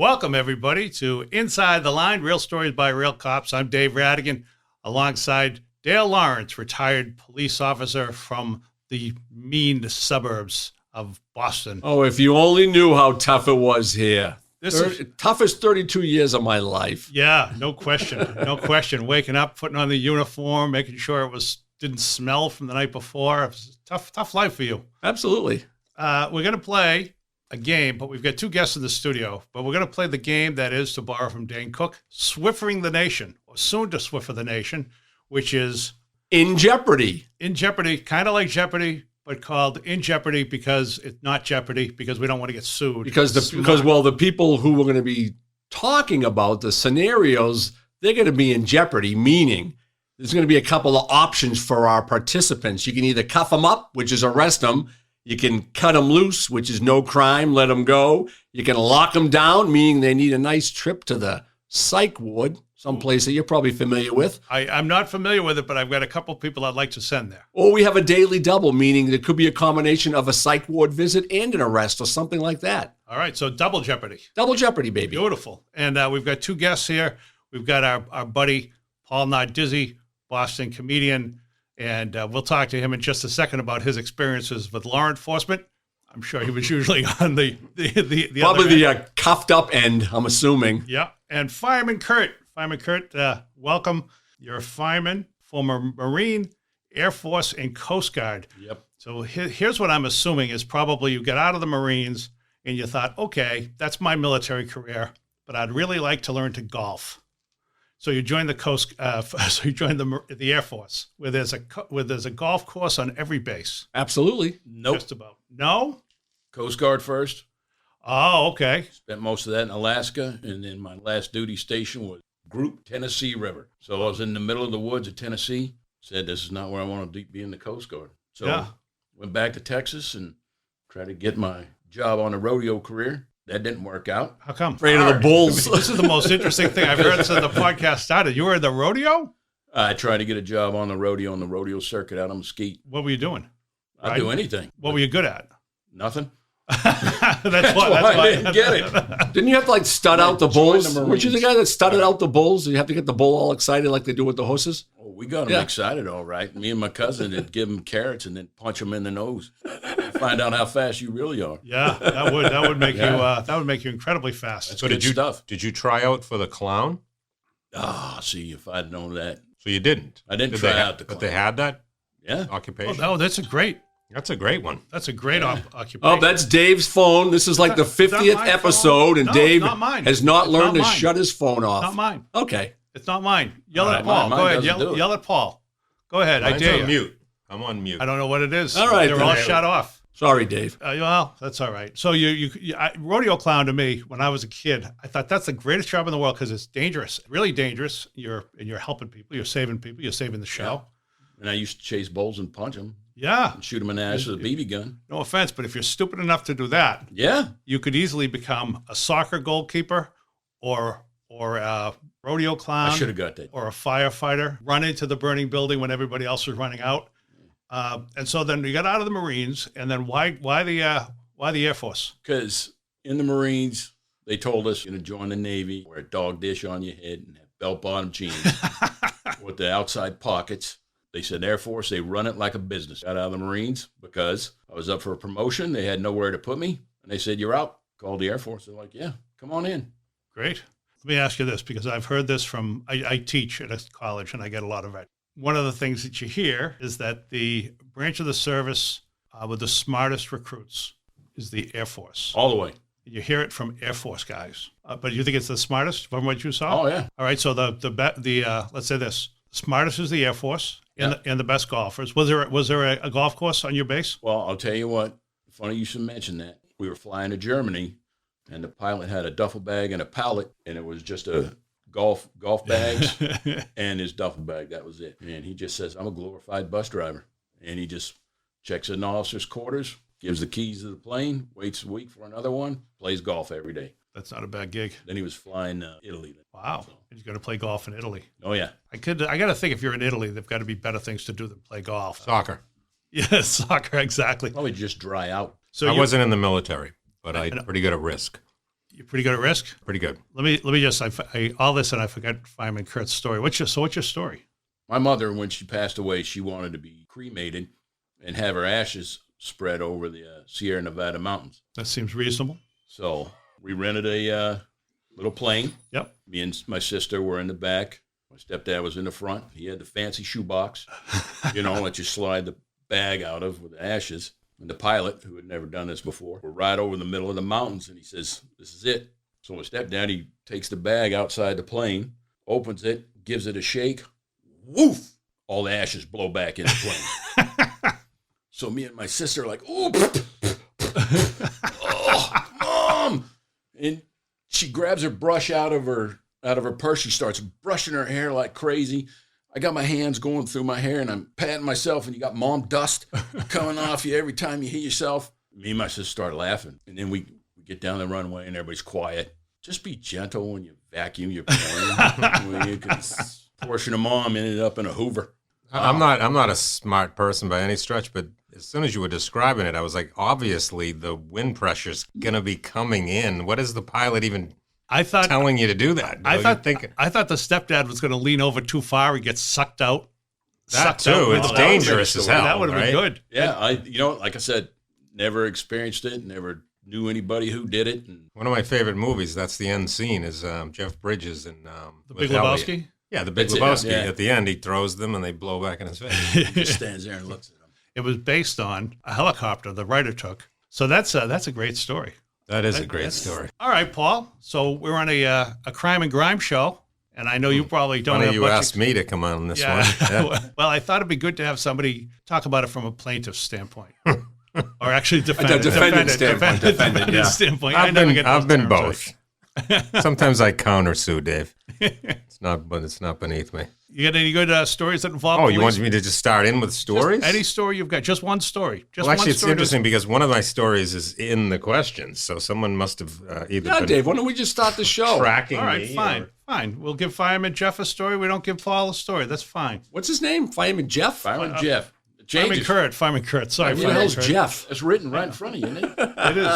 Welcome, everybody, to Inside the Line, Real Stories by Real Cops. I'm Dave Rattigan, alongside Dale Lawrence, retired police officer from the mean suburbs of Boston. Oh, if you only knew how tough it was here. This Toughest 32 years of my life. Yeah, no question. No question. Waking up, putting on the uniform, making sure it didn't smell from the night before. It was a tough life for you. Absolutely. We're going to play a game, but we've got two guests in the studio. But we're going to play the game that is, to borrow from Dane Cook, Swiffering the Nation, or soon to Swiffer the Nation, which is In Jeopardy. In Jeopardy, kind of like Jeopardy, but called In Jeopardy because it's not Jeopardy, because we don't want to get sued. Because the people who we're going to be talking about, the scenarios, they're going to be in jeopardy, meaning there's going to be a couple of options for our participants. You can either cuff them up, which is arrest them. You can cut them loose, which is no crime, let them go. You can lock them down, meaning they need a nice trip to the psych ward, someplace that you're probably familiar with. I'm not familiar with it, but I've got a couple people I'd like to send there. Or we have a daily double, meaning there could be a combination of a psych ward visit and an arrest or something like that. All right, so double jeopardy. Double jeopardy, baby. Beautiful. And we've got two guests here. We've got our buddy, Paul Nardizzi, Boston comedian, and we'll talk to him in just a second about his experiences with law enforcement. I'm sure he was usually on the probably the cuffed up end, I'm assuming. Yeah, and fireman Curt. Fireman Curt, welcome. You're a fireman, former Marine, Air Force, and Coast Guard. Yep. So here's what I'm assuming is probably you got out of the Marines and you thought, okay, that's my military career, but I'd really like to learn to golf. So you joined the Air Force, where there's a golf course on every base. Absolutely. Nope. Just about. No? Coast Guard first. Oh, okay. Spent most of that in Alaska, and then my last duty station was Group Tennessee River. So I was in the middle of the woods of Tennessee. Said this is not where I want to be in the Coast Guard. So went back to Texas and tried to get my job on a rodeo career. That didn't work out. How come? Afraid of the bulls. This is the most interesting thing I've heard since the podcast started. You were in the rodeo? I tried to get a job on the rodeo circuit out on Mesquite. What were you doing? I'd do anything. What were you good at? Nothing. That's why I didn't get it. Didn't you have to stud out the bulls? The Weren't you the guy that studded out the bulls? You have to get the bull all excited like they do with the horses? Oh, we got them excited, all right. Me and my cousin would give them carrots and then punch them in the nose. Find out how fast you really are. Yeah, that would make you incredibly fast. That's good stuff. Did you try out for the clown? See, if I'd known that. So you didn't. I didn't try out the clown. But they had that occupation. Oh, that's a great one. That's a great occupation. Oh, that's Dave's phone. This is like the 50th episode, and Dave has not learned to shut his phone off. Not mine. Okay. It's not mine. Yell at Paul. Go ahead. Yell at Paul. Go ahead. Mine's I dare on you. Mute. I'm on mute. I don't know what it is. All right, They're all shut off. Sorry, Dave. Well, that's all right. So rodeo clown to me, when I was a kid, I thought that's the greatest job in the world because it's dangerous, really dangerous. You're helping people. You're saving people. You're saving the show. Yeah. And I used to chase bulls and punch them. Yeah. And shoot them in the ass with a BB gun. No offense, but if you're stupid enough to do that, you could easily become a soccer goalkeeper or a rodeo clown. I should have got that. Or a firefighter, run into the burning building when everybody else was running out. And so then you got out of the Marines, and then why the Air Force? Because in the Marines, they told us you're going to join the Navy, wear a dog dish on your head, and have belt-bottom jeans with the outside pockets. They said Air Force, they run it like a business. Got out of the Marines because I was up for a promotion. They had nowhere to put me, and they said, you're out. Called the Air Force. They're like, yeah, come on in. Great. Let me ask you this, because I've heard this from, I teach at a college, and I get a lot of it. One of the things that you hear is that the branch of the service with the smartest recruits is the Air Force. All the way. You hear it from Air Force guys. But you think it's the smartest from what you saw? Oh, yeah. All right, so the let's say this. The smartest is the Air Force and the best golfers. Was there a golf course on your base? Well, I'll tell you what. Funny you should mention that. We were flying to Germany, and the pilot had a duffel bag and a pallet, and it was just a golf bags and his duffel bag. That was it. And he just says, I'm a glorified bus driver. And he just checks in officer's quarters, gives the keys to the plane, waits a week for another one, plays golf every day. That's not a bad gig. Then he was flying Italy. Wow. So. He's going to play golf in Italy. Oh, yeah. I got to think if you're in Italy, there've got to be better things to do than play golf. Soccer. Yeah, soccer, exactly. Probably just dry out. So I wasn't in the military, but I'm pretty good at risk. You're pretty good at Risk? Pretty good. Let me just, all this and I forgot Fireman Curt's story. What's your story? My mother, when she passed away, she wanted to be cremated and have her ashes spread over the Sierra Nevada mountains. That seems reasonable. So we rented a little plane. Yep. Me and my sister were in the back. My stepdad was in the front. He had the fancy shoebox, let you slide the bag out of with the ashes. And the pilot, who had never done this before, we're right over the middle of the mountains, and he says, "This is it." So my stepdad, he takes the bag outside the plane, opens it, gives it a shake. Woof! All the ashes blow back in the plane. So me and my sister are like, "Ooh, oh, Mom!" And she grabs her brush out of her purse. She starts brushing her hair like crazy. I got my hands going through my hair, and I'm patting myself, and you got mom dust coming off you every time you hit yourself. Me and my sister start laughing, and then we get down the runway, and everybody's quiet. Just be gentle when you vacuum your plane. Because portion of mom ended up in a Hoover. I'm not a smart person by any stretch, but as soon as you were describing it, I was like, obviously the wind pressure's gonna be coming in. What is the pilot even telling you to do that? I thought the stepdad was going to lean over too far and get sucked out. That too. It's dangerous as hell. That would have been good. Yeah, like I said, never experienced it, never knew anybody who did it. And one of my favorite movies, that's the end scene, is Jeff Bridges and The Big Lebowski? Yeah, The Big Lebowski. At the end, he throws them and they blow back in his face. He just stands there and looks at them. It was based on a helicopter the writer took. So that's a great story. That is a great story. All right, Paul. So we're on a crime and grime show, and I know you probably don't have you much asked me to come on this one. Yeah. Well, I thought it'd be good to have somebody talk about it from a plaintiff's standpoint. Or actually defendant standpoint. I've been both. Sometimes I countersue, Dave. It's not beneath me. You got any good stories that involve police? You want me to just start in with stories? Just any story you've got. Just one story. Actually, it's interesting because one of my stories is in the questions, so someone must have either been Dave, why don't we just start the show? Tracking All right, me fine. We'll give Fireman Jeff a story. We don't give Paul a story. That's fine. What's his name? Fireman Jeff? Fireman Jeff. Fireman Curt. Sorry, Who the hell's Jeff? It's written right in front of you, isn't it? It is.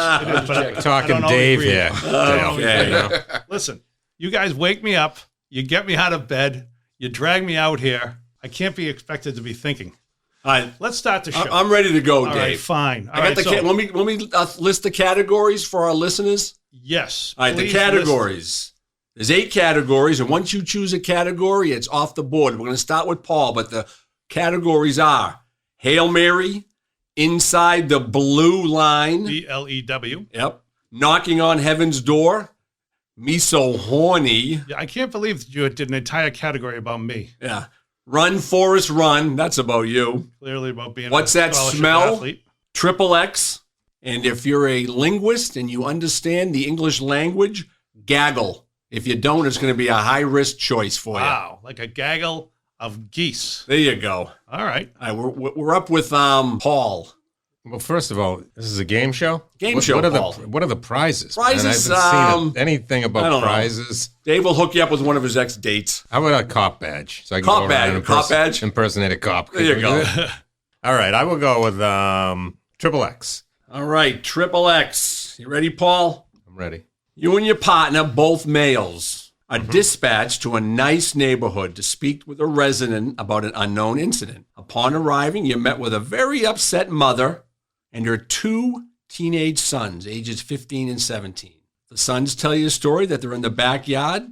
But talking Dave here. Okay. Listen, you guys wake me up. You get me out of bed. You drag me out here. I can't be expected to be thinking. All right. Let's start the show. I'm ready to go, Dave. All right, fine. Let me list the categories for our listeners. Yes. All right, the categories. There's 8 categories, and once you choose a category, it's off the board. We're going to start with Paul, but the categories are Hail Mary, Inside the Blue Line. BLEW. Yep. Knocking on Heaven's Door. Me So Horny. Yeah, I can't believe you did an entire category about me. Yeah. Run, Forrest, Run. That's about you. Clearly about being What's a That scholarship Smell? athlete. Triple X. And if you're a linguist and you understand the English language, gaggle. If you don't, it's going to be a high-risk choice for you. Wow, like a gaggle of geese. There you go. All right. All right, we're up with Paul. Well, first of all, this is a game show? Show, Paul. What are the prizes? Prizes, I haven't seen anything about prizes. Dave will hook you up with one of his ex-dates. How about a cop badge? So I can cop go badge. around Cop badge? Impersonate a cop. There you go. All right, I will go with Triple X. All right, Triple X. You ready, Paul? I'm ready. You and your partner, both males, are dispatched to a nice neighborhood to speak with a resident about an unknown incident. Upon arriving, you're met with a very upset mother and her 2 teenage sons, ages 15 and 17. The sons tell you a story that they're in the backyard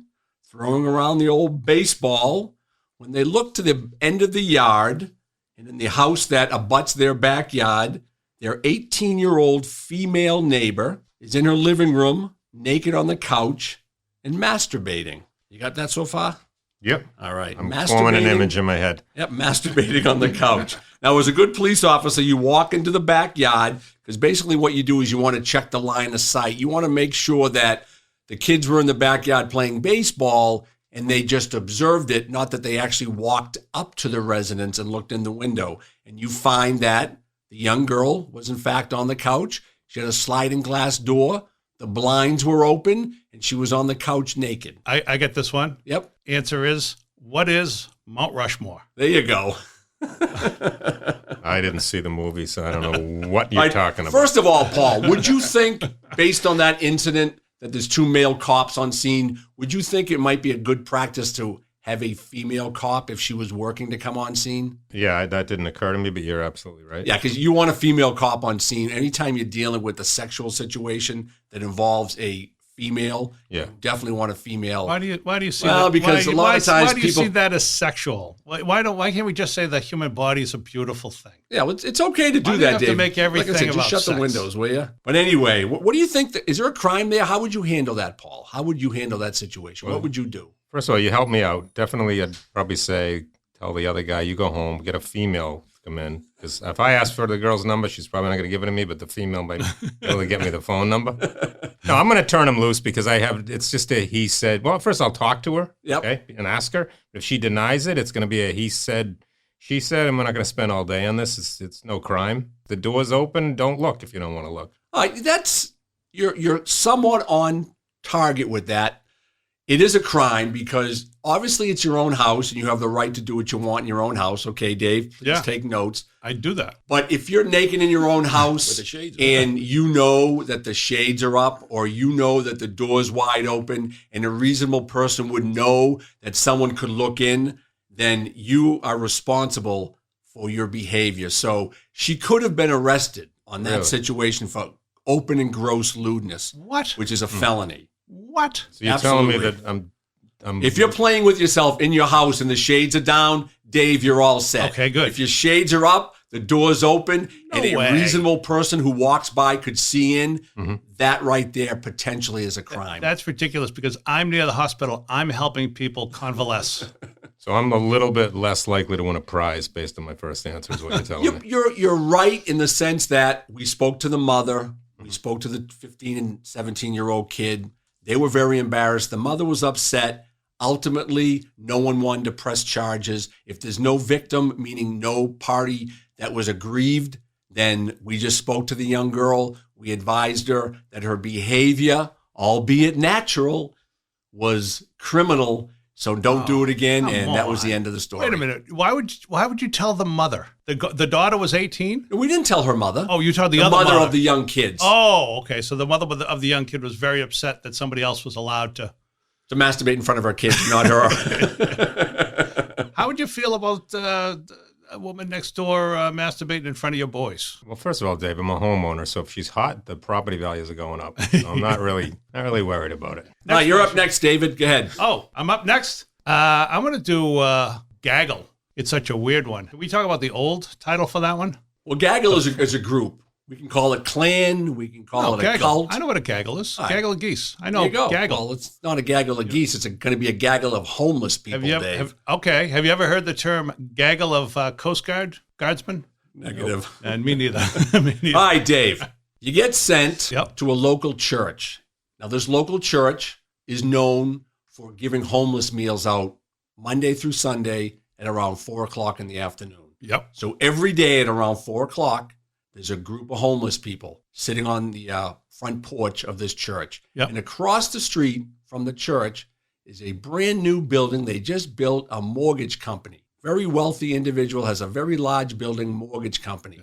throwing around the old baseball when they look to the end of the yard, and in the house that abuts their backyard, their 18-year-old female neighbor is in her living room, naked on the couch, and masturbating. You got that so far? Yep. All right. I'm forming an image in my head. Yep, masturbating on the couch. Now, as a good police officer, you walk into the backyard because basically what you do is you want to check the line of sight. You want to make sure that the kids were in the backyard playing baseball and they just observed it, not that they actually walked up to the residence and looked in the window. And you find that the young girl was, in fact, on the couch. She had a sliding glass door. The blinds were open, and she was on the couch naked. I get this one. Yep. Answer is, what is Mount Rushmore? There you go. I didn't see the movie, so I don't know what you're talking about. First of all, Paul, would you think, based on that incident, that there's 2 male cops on scene, would you think it might be a good practice to have a female cop if she was working to come on scene? Yeah, that didn't occur to me, but you're absolutely right. Yeah, because you want a female cop on scene. Anytime you're dealing with a sexual situation that involves a female, Yeah. you definitely want a female. Why do you see Well, that? because a lot of times why do you people- see that as sexual? Why can't we just say the human body is a beautiful thing? Yeah, well, it's okay to do Why do you that, have to Dave. make everything like I said, about just shut sex? the windows, will you? But anyway, what do you think? Is there a crime there? How would you handle that, Paul? How would you handle that situation? What would you do? First of all, you helped me out. Definitely, I'd probably say, tell the other guy, you go home, get a female to come in. Because if I ask for the girl's number, she's probably not going to give it to me, but the female might really get me the phone number. No, I'm going to turn him loose because it's just a he said. Well, first I'll talk to her, Yep. okay, and ask her. If she denies it, it's going to be a he said, she said, and we're not going to spend all day on this. It's no crime. The door's open. Don't look if you don't want to look. All right, you're somewhat on target with that. It is a crime because obviously it's your own house and you have the right to do what you want in your own house. Okay, Dave, please Yeah. take notes. I do that. But if you're naked in your own With house the shades on. and you know that the shades are up or you know that the door's wide open and a reasonable person would know that someone could look in, then you are responsible for your behavior. So she could have been arrested on that Really? situation for open and gross lewdness, What? which is a felony. What? So you're telling me Absolutely. that I'm If you're playing with yourself in your house and the shades are down, Dave, you're all set. Okay, good. If your shades are up, the door's open, and a way. reasonable person who walks by could see in, that right there potentially is a crime. That's ridiculous because I'm near the hospital. I'm helping people convalesce. So I'm a little bit less likely to win a prize based on my first answer is what you're telling me. You're right in the sense that we spoke to the mother, we spoke to the 15 and 17-year-old kid. They were very embarrassed. The mother was upset. Ultimately, no one wanted to press charges. If there's no victim, meaning no party that was aggrieved, then we just spoke to the young girl. We advised her that her behavior, albeit natural, was criminal. So don't do it again. come And that was on. the end of the story. Wait a minute. Why would you tell the mother? The daughter was 18? We didn't tell her mother. Oh, you told the other mother mother of the young kids. Oh, okay. So the mother of the young kid was very upset that somebody else was allowed to. To masturbate in front of her kids, not her. How would you feel about a woman next door masturbating in front of your boys? Well, first of all, Dave, I'm a homeowner, so if she's hot, the property values are going up. So I'm not really worried about it. All right, you're up next, David. Go ahead. Oh, I'm up next. I'm going to do Gaggle. It's such a weird one. Can we talk about the old title for that one? Well, Gaggle is a group. We can call it clan. We can call it a Gaggle. cult. I know what a gaggle is. All right. Gaggle of geese. I know There you go. gaggle. Well, it's not a gaggle of geese. It's going to be a gaggle of homeless people, Have you ever, Dave. have you ever heard the term gaggle of Coast Guard guardsmen? Negative. And me neither. Me neither. All right, Dave. You get sent Yep. to a local church. Now, this local church is known for giving homeless meals out Monday through Sunday at around 4 o'clock in the afternoon. Yep. So every day at around 4 o'clock, there's a group of homeless people sitting on the front porch of this church. Yep. And across the street from the church is a brand new building. They just built a mortgage company. Very wealthy individual, has a very large building mortgage company.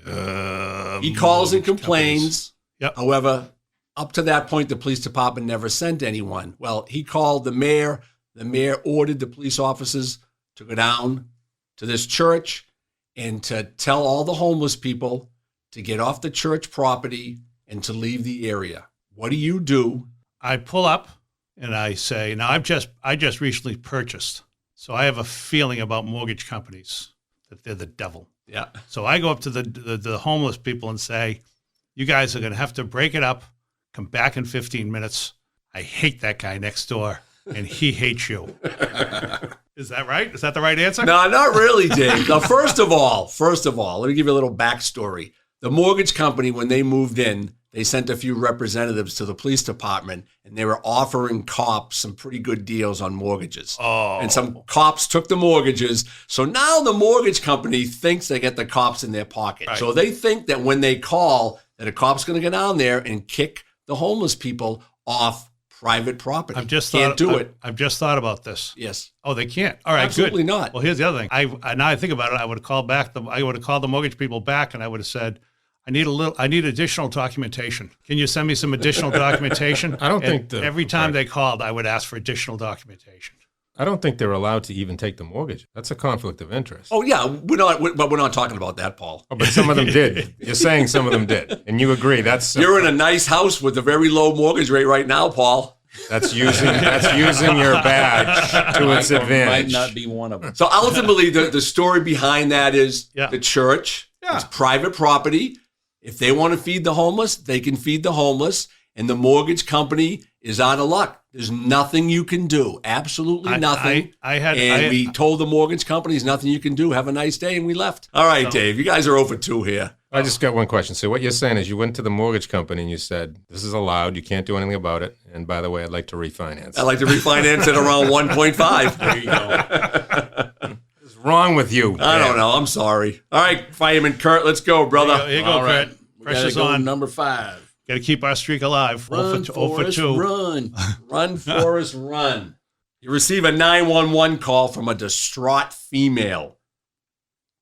He calls and complains. Yep. However, up to that point, the police department never sent anyone. Well, he called the mayor. The mayor ordered the police officers to go down to this church and to tell all the homeless people to get off the church property and to leave the area. What do you do? I pull up and I say, now I just recently purchased, so I have a feeling about mortgage companies that they're the devil. Yeah. So I go up to the homeless people and say, you guys are going to have to break it up, come back in 15 minutes. I hate that guy next door, and he hates you. Is that right? Is that the right answer? No, not really, Dave. Now, first of all, let me give you a little backstory. The mortgage company, when they moved in, they sent a few representatives to the police department, and they were offering cops some pretty good deals on mortgages. Oh. And some cops took the mortgages. So now the mortgage company thinks they get the cops in their pocket. Right. So they think that when they call, that a cop's going to go down there and kick the homeless people off private property. I've just Can't do it. I've just thought about this. Yes. Oh, they can't. All right, Absolutely good. not. Well, here's the other thing. Now I think about it. I would have called the mortgage people back, and I would have said, I need additional documentation. Can you send me some additional documentation? I don't think every time they called, I would ask for additional documentation. I don't think they're allowed to even take the mortgage. That's a conflict of interest. Oh yeah, but we're not talking about that, Paul. Oh, but some of them did. You're saying some of them did, and you agree. You're in a nice house with a very low mortgage rate right now, Paul. That's using your badge to its advantage. Might not be one of them. So ultimately, the story behind that is the church. Yeah. It's private property. If they want to feed the homeless, they can feed the homeless. And the mortgage company is out of luck. There's nothing you can do. Absolutely nothing. We told the mortgage company, there's nothing you can do. Have a nice day, and we left. All right, Dave, you guys are over 2 here. I just got one question. So what you're saying is you went to the mortgage company and you said, this is allowed. You can't do anything about it. And by the way, I'd like to refinance. I'd like to refinance at around 1.5. There you go. What's wrong with you? I don't know. I'm sorry. All right, Fireman Curt, let's go, brother. Here you go, All right. Curt. We Pressure's gotta go on. number 5. Got to keep our streak alive. Run, 0 for Forrest, 2. run. Run, Forrest, run. You receive a 911 call from a distraught female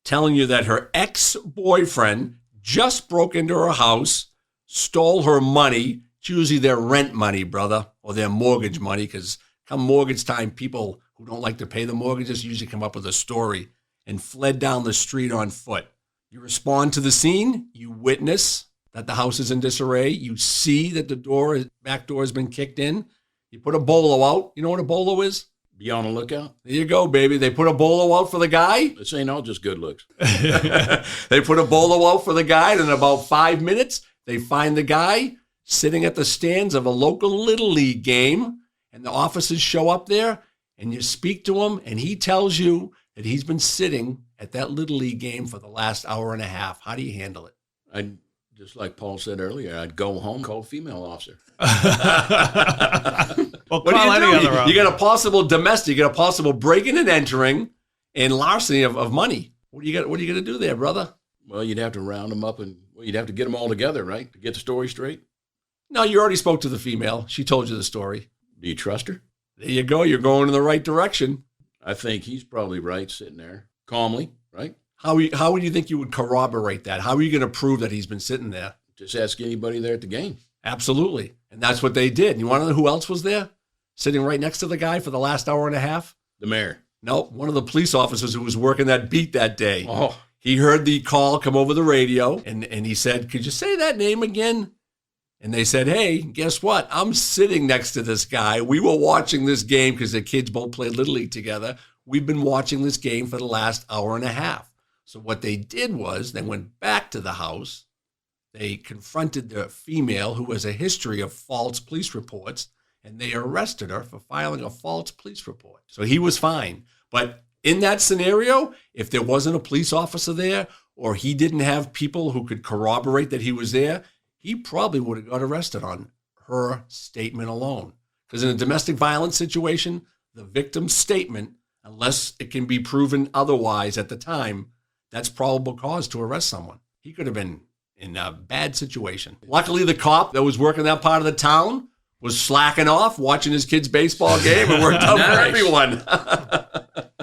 telling you that her ex-boyfriend just broke into her house, stole her money. It's usually their rent money, brother, or their mortgage money, because come mortgage time, people who don't like to pay the mortgages usually come up with a story, and fled down the street on foot. You respond to the scene. You witness that the house is in disarray. You see that the back door has been kicked in. You put a bolo out. You know what a bolo is? Be on the lookout. There you go, baby. They put a bolo out for the guy. This ain't all just good looks. They put a bolo out for the guy, and in about 5 minutes, they find the guy sitting at the stands of a local Little League game, and the officers show up there, and you speak to him, and he tells you that he's been sitting at that Little League game for the last hour and a half. How do you handle it? I'd, just like Paul said earlier, I'd go home, call a female officer. Well, What do call you any do? other You got a possible domestic, you got a possible breaking and entering, and larceny of money. What are you going to do there, brother? Well, you'd have to round them up, and you'd have to get them all together, right, to get the story straight. No, you already spoke to the female. She told you the story. Do you trust her? There you go. You're going in the right direction. I think he's probably right, sitting there calmly, right? How would you think you would corroborate that? How are you going to prove that he's been sitting there? Just ask anybody there at the game. Absolutely. And that's what they did. And you want to know who else was there? Sitting right next to the guy for the last hour and a half? The mayor. No, one of the police officers who was working that beat that day. Oh, He heard the call come over the radio, and he said, could you say that name again? And they said, hey, guess what? I'm sitting next to this guy. We were watching this game because the kids both played Little League together. We've been watching this game for the last hour and a half. So what they did was they went back to the house. They confronted the female who has a history of false police reports, and they arrested her for filing a false police report. So he was fine. But in that scenario, if there wasn't a police officer there, or he didn't have people who could corroborate that he was there, he probably would have got arrested on her statement alone. Because in a domestic violence situation, the victim's statement, unless it can be proven otherwise at the time, that's probable cause to arrest someone. He could have been in a bad situation. Luckily, the cop that was working that part of the town was slacking off, watching his kid's baseball game, and worked out for Nice. everyone.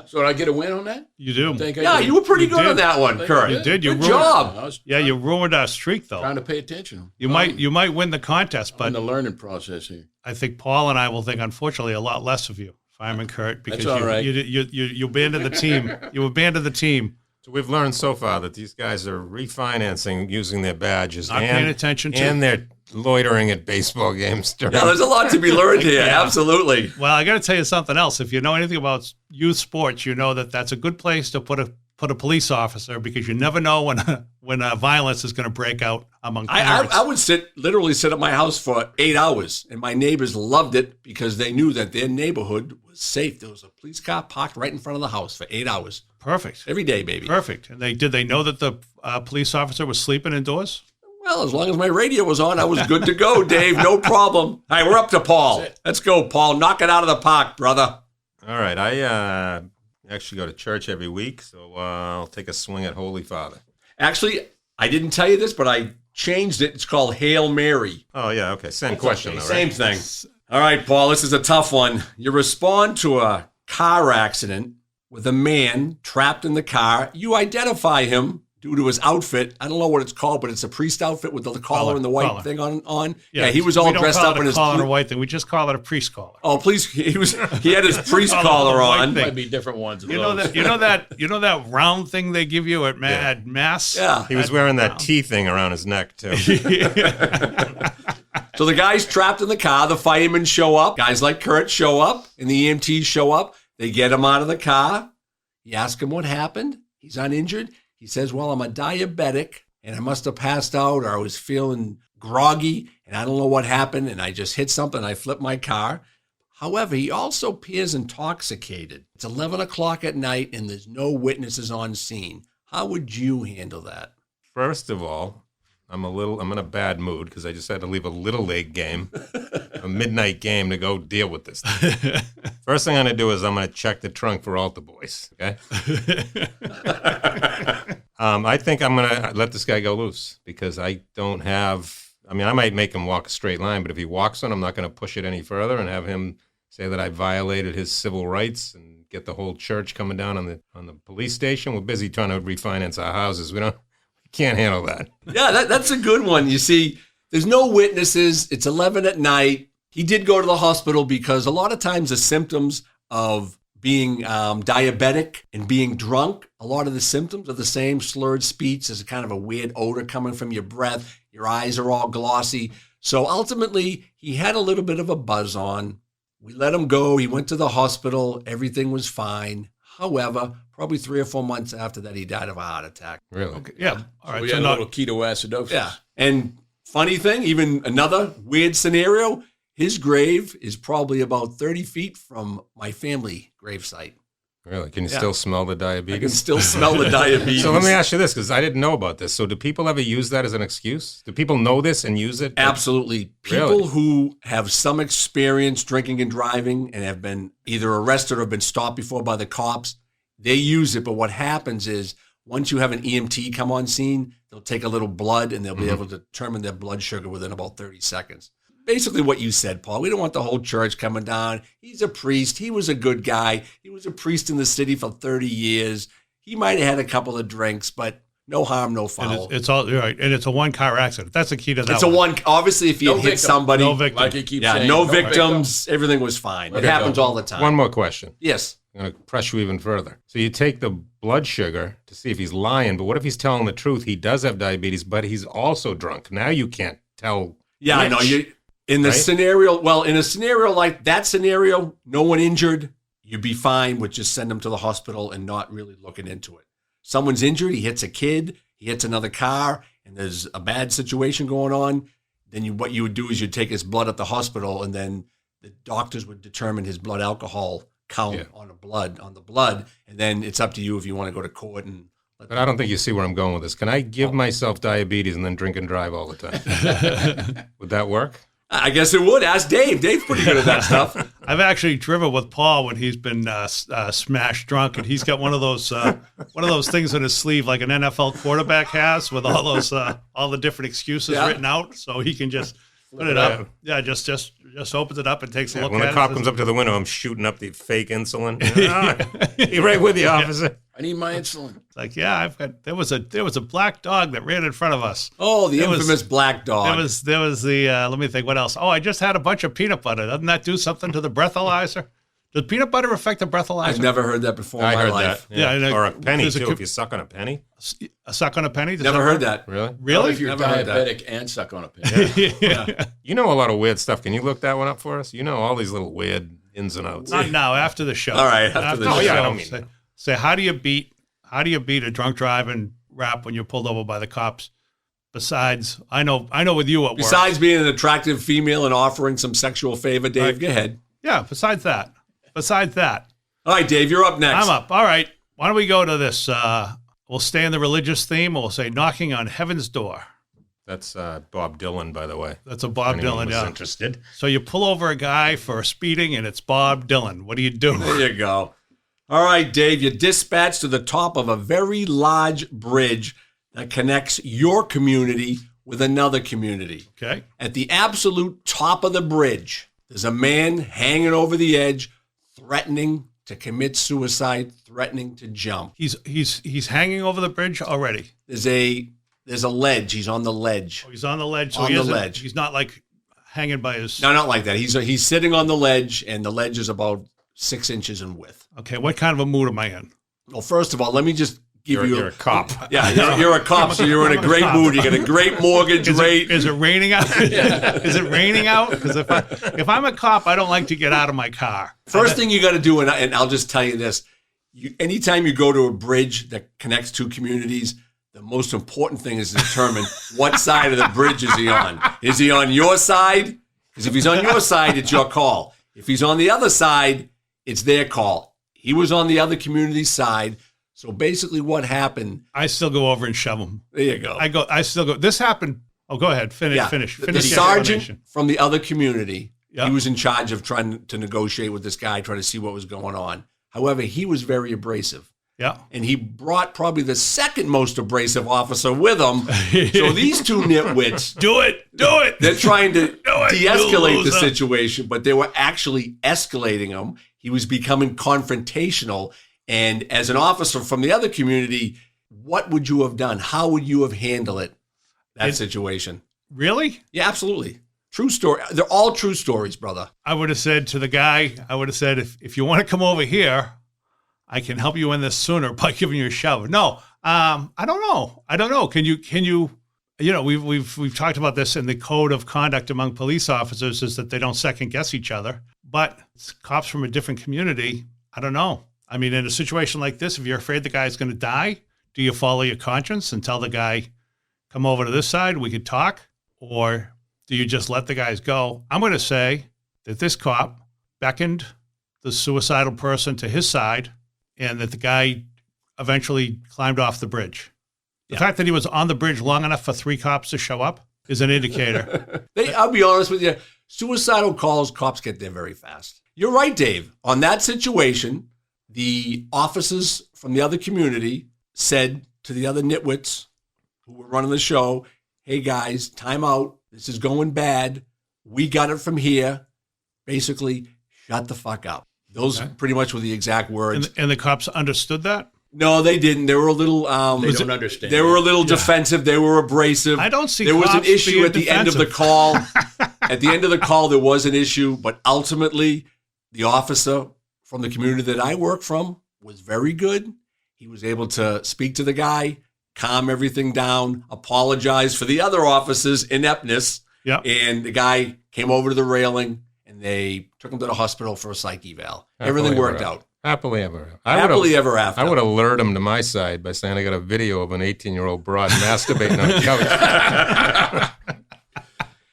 so did I get a win on that? You do. I think I Yeah, did. you were pretty You good did. on that one, I think Curt. You did. You Good ruined, job. I was Yeah, you ruined our streak, though. trying to pay attention. You might win the contest, I'm but in the learning process here. I think Paul and I will think, unfortunately, a lot less of you, Fireman Curt, because That's all right. you abandoned the team. You abandoned the team. So we've learned so far that these guys are refinancing using their badges Not paying attention to. and they're loitering at baseball games. Yeah, there's a lot to be learned here. Absolutely. Well, I got to tell you something else. If you know anything about youth sports, you know that that's a good place to put a police officer, because you never know when violence is going to break out among parents. I would literally sit at my house for 8 hours, and my neighbors loved it because they knew that their neighborhood was safe. There was a police car parked right in front of the house for 8 hours. Perfect. Every day, baby. Perfect. And did they know that the police officer was sleeping indoors? Well, as long as my radio was on, I was good to go, Dave. No problem. All right, we're up to Paul. Let's go, Paul. Knock it out of the park, brother. All right, I actually go to church every week, so I'll take a swing at Holy Father. Actually, I didn't tell you this, but I changed it. It's called Hail Mary. Oh, yeah, okay. Same question, Okay, though, same right? thing. All right, Paul, this is a tough one. You respond to a car accident with a man trapped in the car. You identify him due to his outfit. I don't know what it's called, but it's a priest outfit with the collar and the white thing on. Yeah, he was all dressed up in his collar and a white thing. We just call it a priest collar. Oh, please! He had his priest collar on. Might be different ones. You know that round thing they give you at Mass. Yeah, He was wearing that T thing around his neck too. So the guy's trapped in the car. The firemen show up. Guys like Curt show up, and the EMTs show up. They get him out of the car. You ask him what happened. He's uninjured. He says, well, I'm a diabetic, and I must have passed out, or I was feeling groggy, and I don't know what happened, and I just hit something. I flipped my car. However, he also appears intoxicated. It's 11 o'clock at night, and there's no witnesses on scene. How would you handle that? First of all, I'm in a bad mood because I just had to leave a Little League game, a midnight game, to go deal with this thing. First thing I'm going to do is I'm going to check the trunk for altar boys, okay? I think I'm going to let this guy go loose because I might make him walk a straight line, but if he walks on, I'm not going to push it any further and have him say that I violated his civil rights and get the whole church coming down on the police station. We're busy trying to refinance our houses. We can't handle that. Yeah, that's a good one. You see, there's no witnesses. It's 11 at night. He did go to the hospital because a lot of times the symptoms of being diabetic and being drunk, a lot of the symptoms are the same. Slurred speech, there's a kind of a weird odor coming from your breath. Your eyes are all glossy. So ultimately, he had a little bit of a buzz on. We let him go. He went to the hospital. Everything was fine. However, probably 3 or 4 months after that, he died of a heart attack. Really? Okay. Yeah. All right. We had a little ketoacidosis. Yeah. And funny thing, even another weird scenario, his grave is probably about 30 feet from my family gravesite. Really? Can you still smell the diabetes? I can still smell the diabetes. So let me ask you this, because I didn't know about this. So do people ever use that as an excuse? Do people know this and use it? Absolutely. People who have some experience drinking and driving and have been either arrested or been stopped before by the cops, they use it. But what happens is once you have an EMT come on scene, they'll take a little blood and they'll be able to determine their blood sugar within about 30 seconds. Basically what you said, Paul. We don't want the whole church coming down. He's a priest. He was a good guy. He was a priest in the city for 30 years. He might have had a couple of drinks, but no harm, no foul. And it's all right, and it's a one-car accident. That's the key to that. It's a one. Obviously, if you hit somebody, no victim. Like you keep saying, no victims. Everything was fine. It happens all the time. One more question. Yes. I'm going to press you even further. So you take the blood sugar to see if he's lying, but what if he's telling the truth? He does have diabetes, but he's also drunk. Now you can't tell. Yeah, I know. In the scenario, in a scenario like that scenario, no one injured, you'd be fine with just send them to the hospital and not really looking into it. Someone's injured, he hits a kid, he hits another car, and there's a bad situation going on, then what you would do is you'd take his blood at the hospital, and then the doctors would determine his blood alcohol count on the blood, and then it's up to you if you want to go to court and. But I don't think you see where I'm going with this. Can I give myself diabetes and then drink and drive all the time? Would that work? I guess it would. Ask Dave. Dave's pretty good at that stuff. I've actually driven with Paul when he's been smashed drunk, and he's got one of those things on his sleeve like an NFL quarterback has, with all those all the different excuses written out, so he can just put it up. Yeah, just opens it up and takes a look at it. When the cop comes up to the window, I'm shooting up the fake insulin. He's right with you, officer. I need my insulin. It's like, there was a black dog that ran in front of us. Oh, the infamous black dog. There was the let me think, what else? Oh, I just had a bunch of peanut butter. Doesn't that do something to the breathalyzer? Does peanut butter affect the breathalyzer? I've never heard that before in my life. That. Yeah. Or a penny too. If you suck on a penny. A suck on a penny? Never heard that. Really? Well, if you're diabetic and suck on a penny. You know a lot of weird stuff. Can you look that one up for us? You know all these little weird ins and outs. Not now. After the show. All right. After the show. Yeah, I don't mean say how do you beat a drunk driving rap when you're pulled over by the cops? Besides, I know with you what works. Besides being an attractive female and offering some sexual favor, Dave, go ahead. Yeah, besides that. All right, Dave, you're up next. I'm up. All right. Why don't we go to this? We'll stay in the religious theme. We'll say knocking on heaven's door. That's Bob Dylan, by the way. That's a Bob Dylan, was interested. So you pull over a guy for speeding, and it's Bob Dylan. What do you do? There you go. All right, Dave, you're dispatched to the top of a very large bridge that connects your community with another community. Okay. At the absolute top of the bridge, there's a man hanging over the edge, threatening to commit suicide, threatening to jump. He's hanging over the bridge already. There's a ledge. He's on the ledge. Oh, he's on the ledge. So On the ledge. He's not like hanging by his. No, not like that. He's sitting on the ledge, and the ledge is about 6 inches in width. Okay, what kind of a mood am I in? Well, first of all, let me just give you. You're a cop. Yeah, you're a cop, so you're in a great mood. You get a great mortgage rate. Is it raining out? Is it raining out? Because if I'm a cop, I don't like to get out of my car. First thing you got to do, and I'll just tell you this: anytime you go to a bridge that connects two communities, the most important thing is to determine what side of the bridge is he on. Is he on your side? Because if he's on your side, it's your call. If he's on the other side, it's their call. He was on the other community's side. So basically what happened... I still go over and shove him. There you go. I still go. This happened... Oh, go ahead. Finish. The sergeant from the other community, Yep. he was in charge of trying to negotiate with this guy, trying to see what was going on. However, he was very abrasive. Yeah. And he brought probably the second most abrasive officer with him. So these two nitwits... Do it. They're trying to it, de-escalate the loser. situation, but they were actually escalating him. He was becoming confrontational. And as an officer from the other community, what would you have done? How would you have handled that situation? Really? Yeah, absolutely. True story. They're all true stories, brother. I would have said to the guy, if you want to come over here, I can help you in this sooner by giving you a shove. No, I don't know. Can you, we've talked about this in the code of conduct among police officers is that they don't second guess each other, but it's cops from a different community. I don't know. I mean, in a situation like this, if you're afraid the guy's going to die, do you follow your conscience and tell the guy, come over to this side, we could talk? Or do you just let the guys go? I'm going to say that this cop beckoned the suicidal person to his side and that the guy eventually climbed off the bridge. The fact that he was on the bridge long enough for 3 cops to show up is an indicator. I'll be honest with you. Suicidal calls, cops get there very fast. You're right, Dave. On that situation, the officers from the other community said to the other nitwits who were running the show, hey guys, time out. This is going bad. We got it from here. Basically, shut the fuck up. Those pretty much were the exact words. And the cops understood that? No, they didn't. They were a little... They don't understand. They were a little defensive. They were abrasive. I don't see There was an cops issue being at the end of the defensive. call. At the end of the call, there was an issue, but ultimately, the officer from the community that I work from was very good. He was able to speak to the guy, calm everything down, apologize for the other officer's ineptness, and the guy came over to the railing, and they took him to the hospital for a psych eval. Everything worked out. Happily ever. Happily ever after. I would alert him to my side by saying I got a video of an 18-year-old broad masturbating on the couch.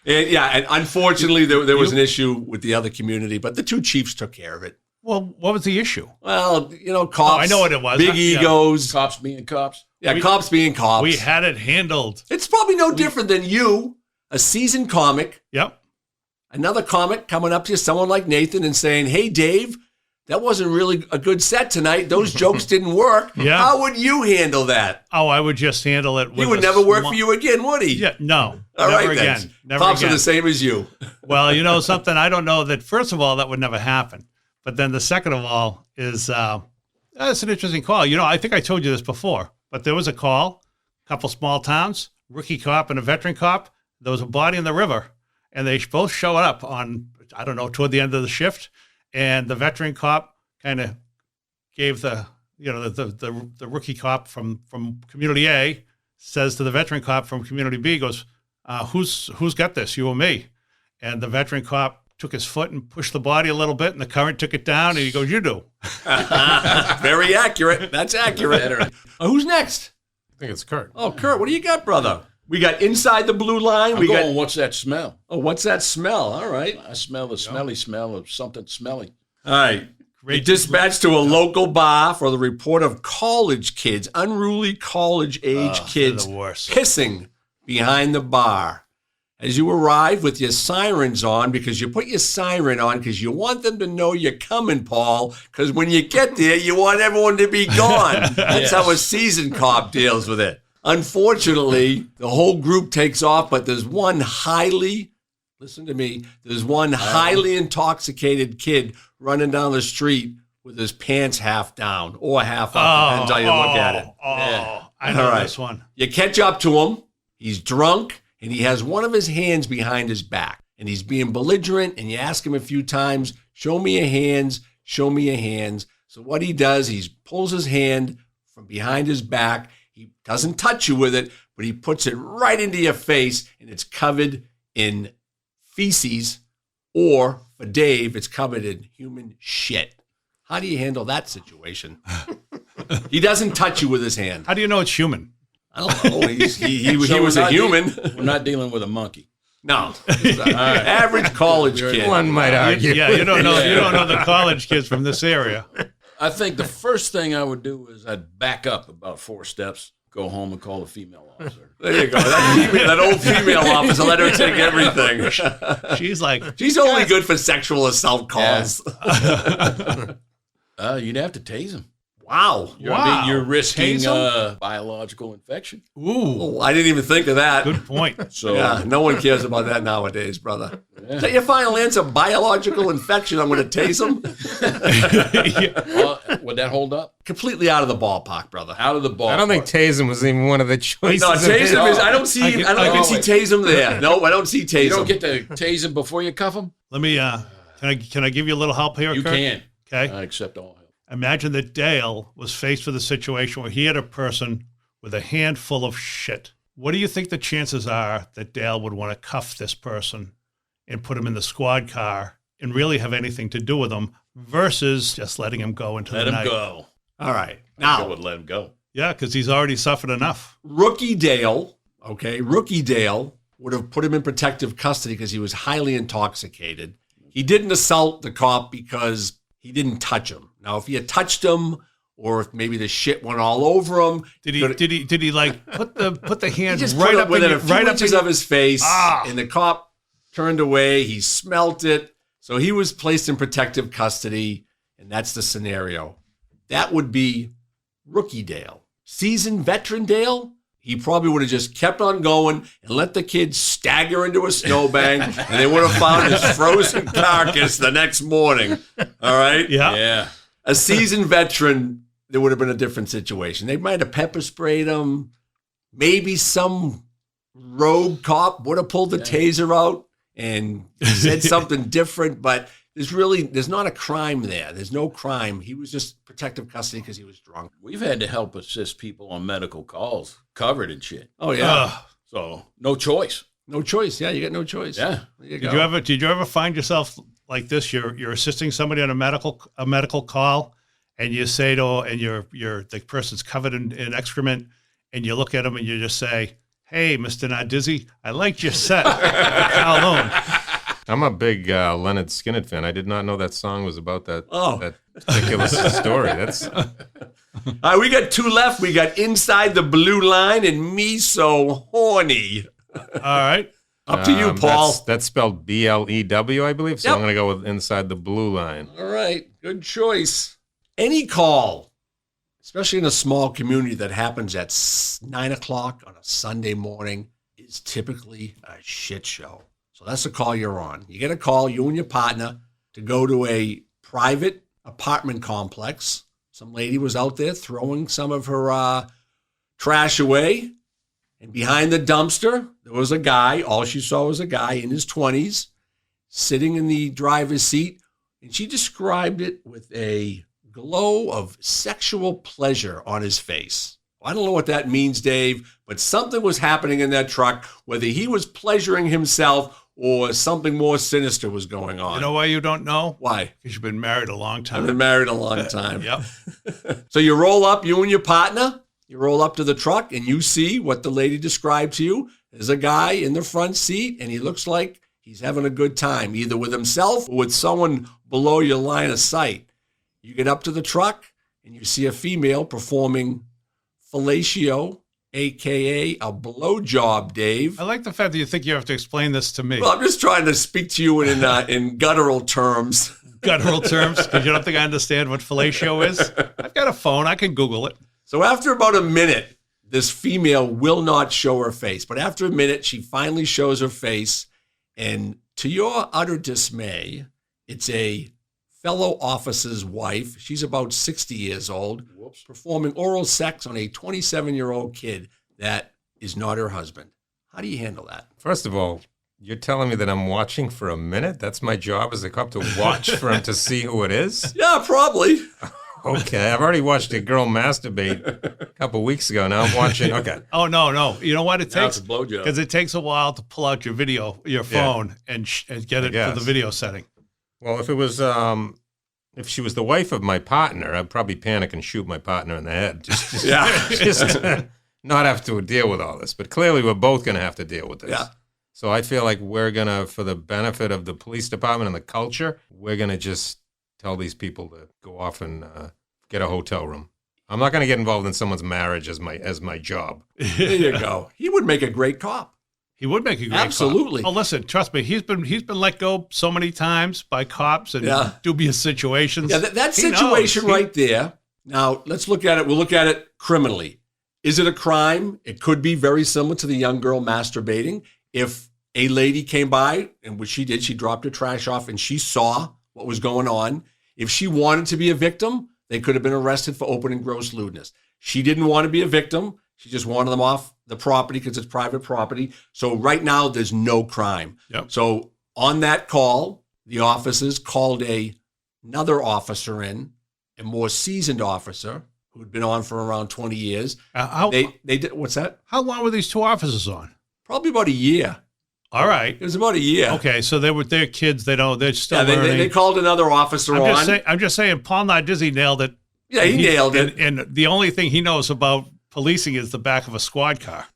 And unfortunately, there was an issue with the other community, but the two chiefs took care of it. Well, what was the issue? Well, cops. I know what it was. Big egos. Cops being cops. Yeah, cops being cops. We had it handled. It's probably no different than you, a seasoned comic, Yep. another comic coming up to you, someone like Nathan, and saying, hey, Dave, that wasn't really a good set tonight. Those jokes didn't work. Yeah. How would you handle that? Oh, I would just handle it with He would a never work smi- for you again, would he? Yeah, no. All never right, again. then. Never Cops again. are the same as you. Well, you know something? I don't know that, first of all, that would never happen. But then the second of all is, that's an interesting call. I think I told you this before, but there was a call, a couple small towns, rookie cop and a veteran cop. There was a body in the river, and they both showed up on, I don't know, toward the end of the shift. And the veteran cop kind of gave the rookie cop from community A says to the veteran cop from community B, goes, who's got this, you or me? And the veteran cop took his foot and pushed the body a little bit, and the current took it down, and he goes, you do. Very accurate. That's accurate. Who's next? I think it's Curt. Oh, Curt, what do you got, brother? We got Inside the Blue Line. I'm going, what's that smell? Oh, what's that smell? All right. I smell the smelly smell of something smelly. All right. Great. Dispatched to a local bar for the report of college kids, unruly college-age kids the worst. pissing behind the bar. As you arrive with your sirens on, because you put your siren on because you want them to know you're coming, Paul, because when you get there, you want everyone to be gone. That's how a seasoned cop deals with it. Unfortunately, the whole group takes off, but there's one highly intoxicated kid running down the street with his pants half down or half up, depends how you look at it. Oh, I know this one. You catch up to him. He's drunk, and he has one of his hands behind his back. And he's being belligerent, and you ask him a few times, show me your hands, show me your hands. So what he does, he pulls his hand from behind his back. He doesn't touch you with it, but he puts it right into your face, and it's covered in feces, or for Dave, it's covered in human shit. How do you handle that situation? He doesn't touch you with his hand. How do you know it's human? I don't know. He was a human. We're not dealing with a monkey. No. Average college kid. One might argue. Yeah, you don't know the college kids from this area. I think the first thing I would do is I'd back up about 4 steps, go home and call the female officer. There you go. That old female officer, let her take everything. She's only good for sexual assault calls. You'd have to tase him. Wow. You're risking biological infection. Ooh. I didn't even think of that. Good point. So yeah, no one cares about that nowadays, brother. Yeah. Is that your final answer? Biological infection. I'm going to tase him? Would that hold up? Completely out of the ballpark, brother. Out of the ballpark. I don't think tasing was even one of the choices. No, tase him is. I don't see. I don't even see tase him there. No, I don't see tase him. You don't get to tase him before you cuff him. Let me. Can I give you a little help here? You Curt? can. Okay. I accept all help. Imagine that Dale was faced with a situation where he had a person with a handful of shit. What do you think the chances are that Dale would want to cuff this person and put him in the squad car and really have anything to do with him versus just letting him go into the night? Let him go. All right. Now, I would let him go. Yeah, because he's already suffered enough. Rookie Dale would have put him in protective custody because he was highly intoxicated. He didn't assault the cop because he didn't touch him. Now, if he had touched him, or if maybe the shit went all over him, did he like put the hand just right up within in a few inches of his face, Ah. and the cop turned away. He smelt it, so he was placed in protective custody, and that's the scenario. That would be rookie Dale. Seasoned veteran Dale, he probably would have just kept on going and let the kid stagger into a snowbank, and they would have found his frozen carcass the next morning. All right? Yeah. A seasoned veteran, there would have been a different situation. They might have pepper sprayed him. Maybe some rogue cop would have pulled the taser out and said something different, but there's not a crime there. There's no crime. He was just protective custody because he was drunk. We've had to help assist people on medical calls, covered and shit. Oh, yeah. So no choice. No choice. Yeah, you got no choice. Yeah. Did you ever find yourself like this? You're assisting somebody on a medical call, and you say the person's covered in excrement, and you look at them and you just say, "Hey, Mr. Nardizzi, I liked your set, Kowloon." I'm a big Leonard Skinner fan. I did not know that song was about that ridiculous story. That's all right, we got 2 left. We got Inside the Blue Line and Me So Horny. All right. Up to you, Paul. That's spelled BLEW, I believe. So Yep. I'm going to go with Inside the Blue Line. All right. Good choice. Any call, especially in a small community that happens at 9 o'clock on a Sunday morning, is typically a shit show. So that's the call you're on. You get a call, you and your partner, to go to a private apartment complex. Some lady was out there throwing some of her trash away. And behind the dumpster, there was a guy. All she saw was a guy in his 20s sitting in the driver's seat. And she described it with a glow of sexual pleasure on his face. I don't know what that means, Dave, but something was happening in that truck, whether he was pleasuring himself or something more sinister was going on. You know why you don't know? Why? Because you've been married a long time. I've been married a long time. Yep. So you roll up, you and your partner, you roll up to the truck and you see what the lady described to you. There's a guy in the front seat and he looks like he's having a good time, either with himself or with someone below your line of sight. You get up to the truck and you see a female performing fellatio, a.k.a. a blowjob, Dave. I like the fact that you think you have to explain this to me. Well, I'm just trying to speak to you in guttural terms. Guttural terms, because you don't think I understand what fellatio is? I've got a phone. I can Google it. So after about a minute, this female will not show her face. But after a minute, she finally shows her face. And to your utter dismay, it's a fellow officer's wife, she's about 60 years old, performing oral sex on a 27-year-old kid that is not her husband. How do you handle that? First of all, you're telling me that I'm watching for a minute? That's my job as a cop, to watch for him to see who it is? Yeah, probably. Okay, I've already watched a girl masturbate a couple weeks ago. Now I'm watching. Okay. Oh, no. You know what it Now takes? it's a blowjob. Because it takes a while to pull out your phone, and get it for the video setting. Well, if it was, if she was the wife of my partner, I'd probably panic and shoot my partner in the head. Just not have to deal with all this. But clearly, we're both going to have to deal with this. Yeah. So I feel like we're going to, for the benefit of the police department and the culture, we're going to just tell these people to go off and get a hotel room. I'm not going to get involved in someone's marriage as my job. There you go. He would make a great cop. He would make a great Absolutely. cop. Oh, listen, trust me, he's been let go so many times by cops and dubious situations. Yeah, that situation right there. Now, let's look at it. We'll look at it criminally. Is it a crime? It could be very similar to the young girl masturbating. If a lady came by, and what she did, she dropped her trash off and she saw what was going on. If she wanted to be a victim, they could have been arrested for open and gross lewdness. She didn't want to be a victim. She just wanted them off the property because it's private property. So right now, there's no crime. Yep. So on that call, the officers called another officer in, a more seasoned officer who'd been on for around 20 years. They did. What's that? How long were these two officers on? Probably about a year. All right. It was about a year. Okay, so they're kids. They're still learning. They called another officer on. I'm just saying, Paul Nardizzi nailed it. Yeah, he nailed it. And the only thing he knows about policing is the back of a squad car.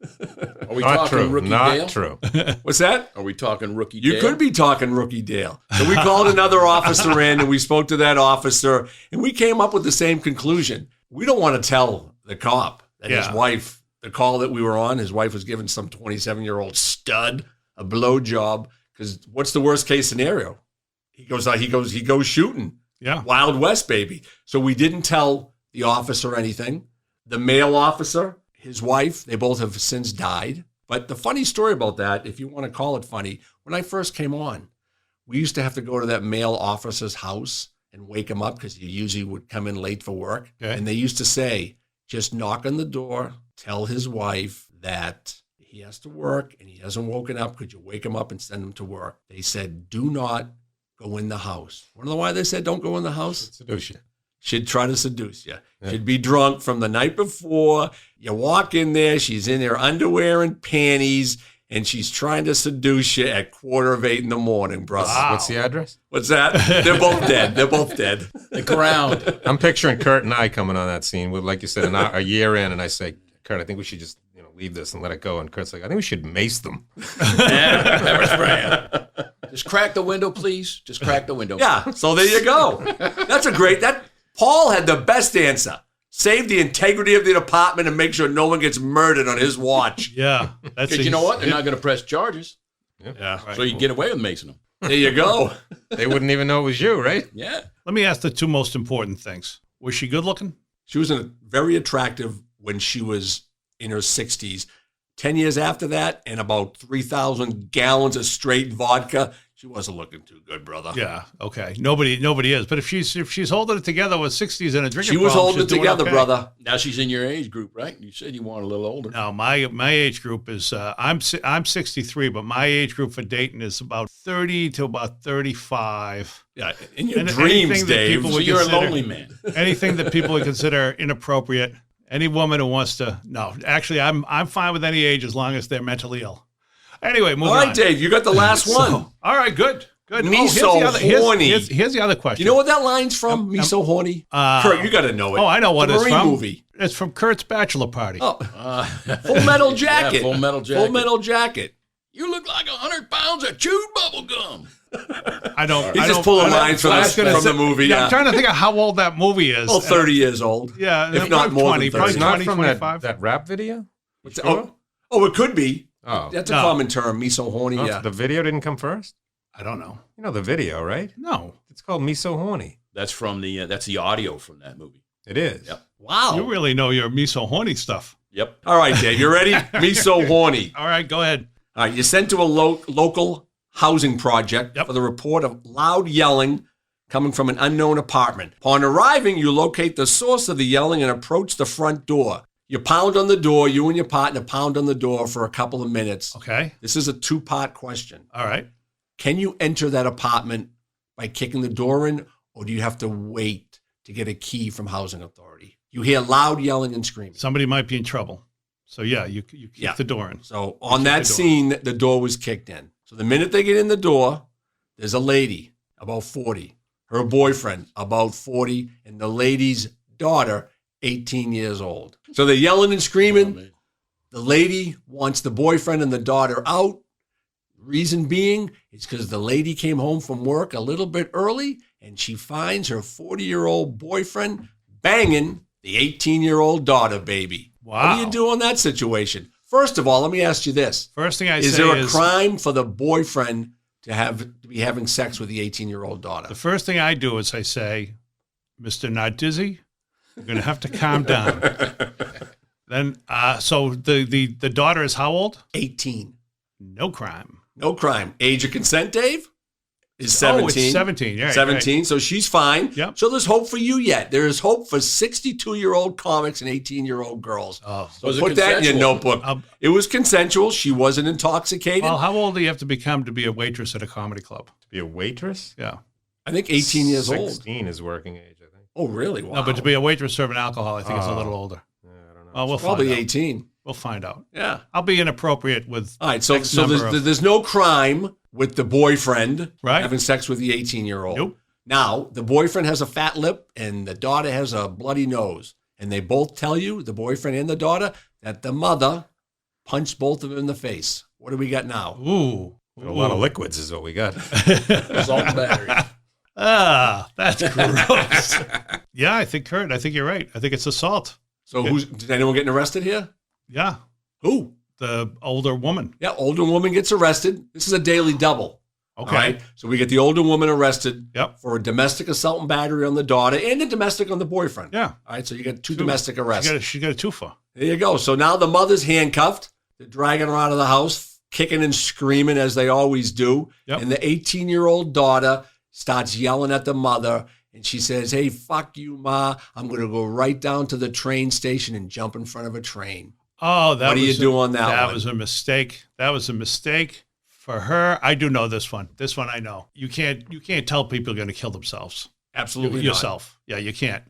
Are we Not talking true. Rookie Not Dale? true. What's that? Are we talking Rookie Dale? You could be talking Rookie Dale. So we called another officer in, and we spoke to that officer, and we came up with the same conclusion. We don't want to tell the cop that his wife, the call that we were on, his wife was giving some 27-year-old stud a blowjob, because what's the worst case scenario? He goes shooting. Yeah. Wild West, baby. So we didn't tell the officer anything. The male officer, his wife, they both have since died. But the funny story about that, if you want to call it funny, when I first came on, we used to have to go to that male officer's house and wake him up because he usually would come in late for work. Okay. And they used to say, just knock on the door, tell his wife that he has to work and he hasn't woken up. Could you wake him up and send him to work? They said, do not go in the house. Want to know why they said don't go in the house? Seduce you. She'd try to seduce you. Yeah. She'd be drunk from the night before. You walk in there, she's in her underwear and panties, and she's trying to seduce you at 7:45 in the morning, brother. Wow. What's the address? What's that? They're both dead. They're both dead. The ground. I'm picturing Curt and I coming on that scene with, like you said, a year in, and I say, Curt, I think we should just leave this and let it go. And Kurt's like, I think we should mace them. Pepper spray. Just crack the window, please. Just crack the window. Yeah, so there you go. Paul had the best answer. Save the integrity of the department and make sure no one gets murdered on his watch. Yeah. Because you know what? They're not going to press charges. Yeah. So you can get away with macing them. There you go. They wouldn't even know it was you, right? Yeah. Let me ask the two most important things. Was she good looking? She was very attractive when she was in her 60s. 10 years after that, and about 3,000 gallons of straight vodka, she wasn't looking too good, brother. Yeah. Okay. Nobody is. But if she's holding it together with 60s and a drinking she was problem, holding it she's doing together, okay. brother. Now she's in your age group, right? You said you want a little older. No, my age group is I'm 63, but my age group for dating is about 30 to about 35. Yeah, in your And dreams, anything that Dave. people So would you're a consider- lonely man. Anything that people would consider inappropriate. Any woman who wants to, no, actually, I'm fine with any age as long as they're mentally ill. Anyway, moving All right, on. Dave, you got the last one. All right, good. Me so horny. Here's the other question. You know what that line's from? Me so horny? Kurt, you got to know it. Oh, I know what the it's Marine from. movie. It's from Curt's bachelor party. Oh, Full Metal Jacket. Yeah, Full Metal Jacket. Full Metal Jacket. You look like 100 pounds of chewed bubble gum. I don't. He's I just don't- pulling I don't- lines from I was the- gonna from say- the movie, Yeah, yeah. I'm trying to think of how old that movie is. Well, 30 years old. Yeah, if not more 20, than 30. probably It's not 20, from 25. that rap video? What's Oh, it could be. Oh. That's a No. common term. Me so horny. Oh, Yeah. The video didn't come first? I don't know. You know the video, right? No, It's called Me So Horny. That's from that's the audio from that movie. It is. Yep. Wow. you really know your me so horny stuff. Yep. All right, Dave, you ready? Me so horny. All right, go ahead. All right, you're sent to a local housing project Yep. for the report of loud yelling coming from an unknown apartment. Upon arriving, you locate the source of the yelling and approach the front door. You pound on the door, you and your partner pound on the door for a couple of minutes. Okay. This is a 2-part question. All right. Can you enter that apartment by kicking the door in, or do you have to wait to get a key from housing authority? You hear loud yelling and screaming. Somebody might be in trouble. So, yeah, you kick the door in. So on that scene, the door was kicked in. So the minute they get in the door, there's a lady, about 40, her boyfriend, about 40, and the lady's daughter, 18 years old. So they're yelling and screaming. The lady wants the boyfriend and the daughter out. Reason being is because the lady came home from work a little bit early, and she finds her 40-year-old boyfriend banging the 18-year-old daughter, baby. Wow. What do you do in that situation? First of all, let me ask you this. First thing I Is say there a is, crime for the boyfriend to be having sex with the 18-year-old daughter? the first thing I do is I say, Mr. Nardizzi, you're going to have to calm down. Then, so the daughter is how old? 18. No crime. No crime. Age of consent, Dave? Is 17. Oh, it's 17. Yeah, 17, so she's fine. Yep. So there's hope for you yet. There is hope for 62-year-old comics and 18-year-old girls. Oh. So Was it put that in your consensual? notebook. It was consensual. She wasn't intoxicated. Well, how old do you have to become to be a waitress at a comedy club? To be a waitress? Yeah. I think 18 years old. 16 is working age, I think. Oh, really? Wow. No, but to be a waitress serving alcohol, I think it's a little older. Yeah, I don't know. Well, we'll Probably find out. 18. We'll find out. Yeah. I'll be inappropriate with All right, so X number there's no crime with the boyfriend Right. having sex with the 18-year-old. Nope. Now, the boyfriend has a fat lip and the daughter has a bloody nose. And they both tell you, the boyfriend and the daughter, that the mother punched both of them in the face. What do we got now? Ooh. A lot of liquids is what we got. Salt and battery. Ah, that's gross. Yeah, I think you're right. I think it's assault. So did anyone getting arrested here? Yeah. Who? The older woman. Yeah, older woman gets arrested. This is a daily double. Okay. All right? So we get the older woman arrested Yep. for a domestic assault and battery on the daughter and a domestic on the boyfriend. Yeah. All right, so you got two domestic arrests. She got a twofer. There you go. So now the mother's handcuffed. They're dragging her out of the house, kicking and screaming as they always do. Yep. And the 18-year-old daughter starts yelling at the mother. And she says, hey, fuck you, Ma. I'm going to go right down to the train station and jump in front of a train. Oh, What do you do on that one? That was a mistake. That was a mistake for her. I do know this one. This one I know. You can't tell people are going to kill themselves. Absolutely not. Yourself. Yeah, you can't.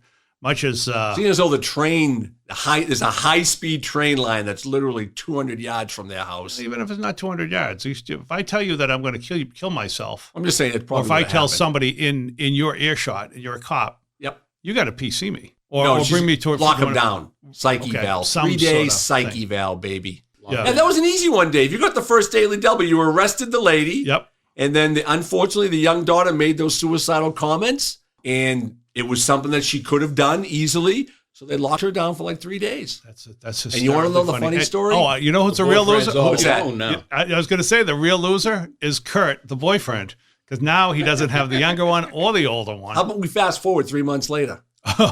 Much as Seeing as though there's a high-speed train line that's literally 200 yards from their house. even if it's not 200 yards, if I tell you that I'm going to kill myself, I'm just saying it's or probably if I gonna tell happen. somebody in your earshot and you're a cop, Yep. you got to PC me or No, bring me to a lock them down. Psyche Okay, val. some 3 days sort of psyche thing. val, baby. Yeah. And that was an easy one, Dave. You got the first daily double. You arrested the lady. Yep. And then, unfortunately, the young daughter made those suicidal comments, and it was something that she could have done easily. So they locked her down for like 3 days. That's And you wanna know the hysterically funny story? Oh, you know who's the real Boyfriend's loser? all What's that? alone now. I was going to say the real loser is Curt, the boyfriend, because now he doesn't have the younger one or the older How one. about we fast forward 3 months later?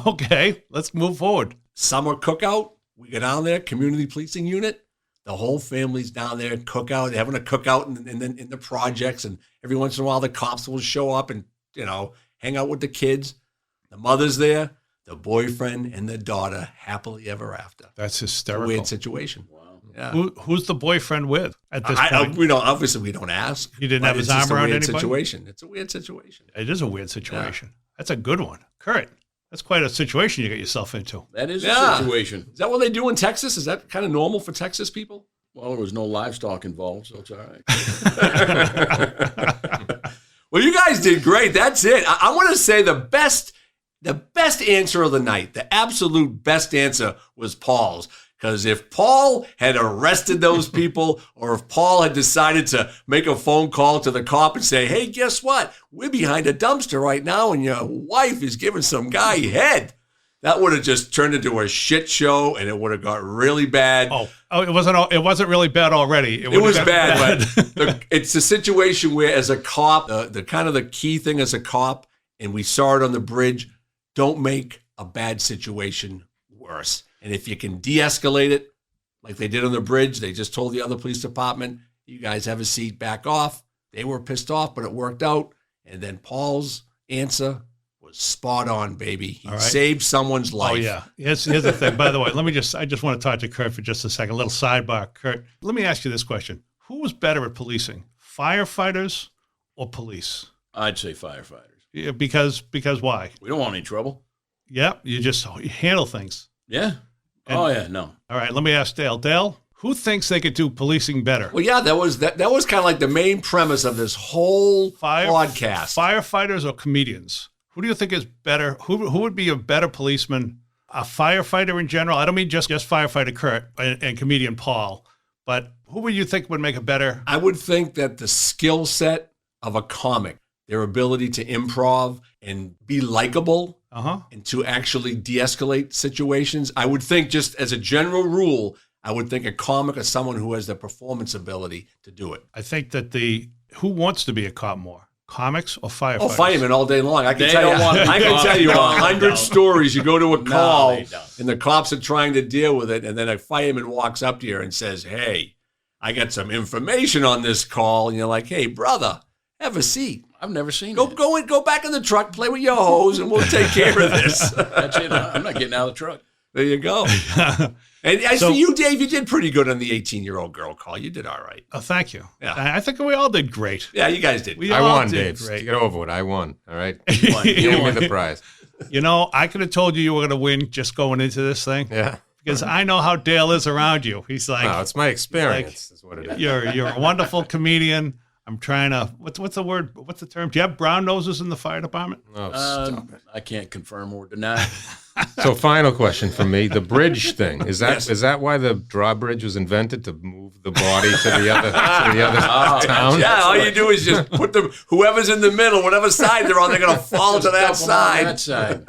Okay, let's move forward. Summer cookout. We go down there, community policing unit. The whole family's down there, cookout. They're having a cookout in the projects, and every once in a while the cops will show up and, hang out with the kids. The mother's there, the boyfriend and the daughter happily ever after. That's It's a hysterical. weird situation. Wow. Yeah. Who's the boyfriend with at this I, point? we don't obviously we don't ask. He didn't but have his it's just arm a around weird anybody? situation. It's a weird situation. It is a weird situation. That's a good one. Kurt, that's quite a situation you get yourself into. That is Yeah. a situation. Is that what they do in Texas? Is that kind of normal for Texas people? Well, there was no livestock involved, so it's all right. Well, you guys did great. That's it. I want to say the best answer of the night, the absolute best answer was Paul's. Because if Paul had arrested those people, or if Paul had decided to make a phone call to the cop and say, hey, guess what? We're behind a dumpster right now and your wife is giving some guy head. That would have just turned into a shit show and it would have got really bad. Oh, it wasn't really bad already. It was bad, but it's a situation where as a cop, the kind of the key thing as a cop, and we saw it on the bridge, don't make a bad situation worse. And if you can de-escalate it, like they did on the bridge, they just told the other police department, you guys have a seat, back off. They were pissed off, but it worked out. And then Paul's answer was spot on, baby. He All right. saved someone's life. Oh yeah. Here's the thing. By the way, I just want to talk to Curt for just a second. A little sidebar, Curt. Let me ask you this question: who was better at policing, firefighters or police? I'd say firefighters. Yeah, because why? We don't want any trouble. Yeah, you handle things. Yeah. Oh yeah. No. All right. Let me ask Dale. Dale, who thinks they could do policing better? Well, yeah, that was kind of like the main premise of this whole podcast. Firefighters or comedians? Who do you think is better? Who would be a better policeman? A firefighter in general? I don't mean just firefighter Curt and comedian Paul, but who would you think would make a better? I would think that the skill set of a comic, their ability to improv and be likable and to actually de-escalate situations, I would think, just as a general rule, I would think a comic is someone who has the performance ability to do it. I think that who wants to be a cop more? Comics or firefighters? Oh, firemen all day long. I can They tell don't want to be I can cops. tell you No, 100 no. stories. You go to a call, they don't. and the cops are trying to deal with it, and then a fireman walks up to you and says, "Hey, I got some information on this call," and you're like, "Hey, brother, have a seat. I've never seen Go that. go back in the truck, play with your hose, and we'll take care of this." That's it. I'm not getting out of the truck. There you go. And as So- for you, Dave, you did pretty good on the 18-year-old girl call. You did all right. Oh, thank you. Yeah. I think we all did great. Yeah, you guys did. We I all won, did Dave. great. Get over it. I won. All right. You Give me won. the prize. You know, I could have told you were going to win just going into this thing Yeah. because I know how Dale is around you. He's like, No, it's my experience. Is what it is. you're a wonderful comedian. I'm trying to, what's the word? What's the term? Do you have brown noses in the fire department? Oh, stop it. I can't confirm or deny. So, final question from me: the bridge thing is Yes. that why the drawbridge was invented, to move the body to the other town? Yeah, all you do is just put them, whoever's in the middle, whatever side they're on, they're going to fall to that Dump 'em on that side. side.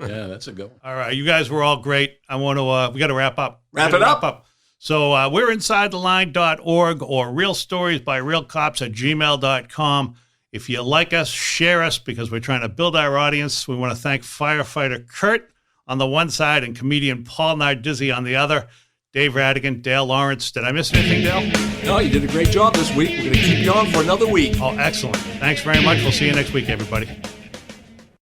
Yeah, that's a good one. All right. You guys were all great. I want to, we got to wrap up. Wrap We it gotta up. So we're insidetheline.org or realstoriesbyrealcops@gmail.com. If you like us, share us because we're trying to build our audience. We want to thank firefighter Curt on the one side and comedian Paul Nardizzi on the other. Dave Rattigan, Dale Lawrence. Did I miss anything, Dale? No, you did a great job this week. We're going to keep you on for another week. Oh, excellent. Thanks very much. We'll see you next week, everybody.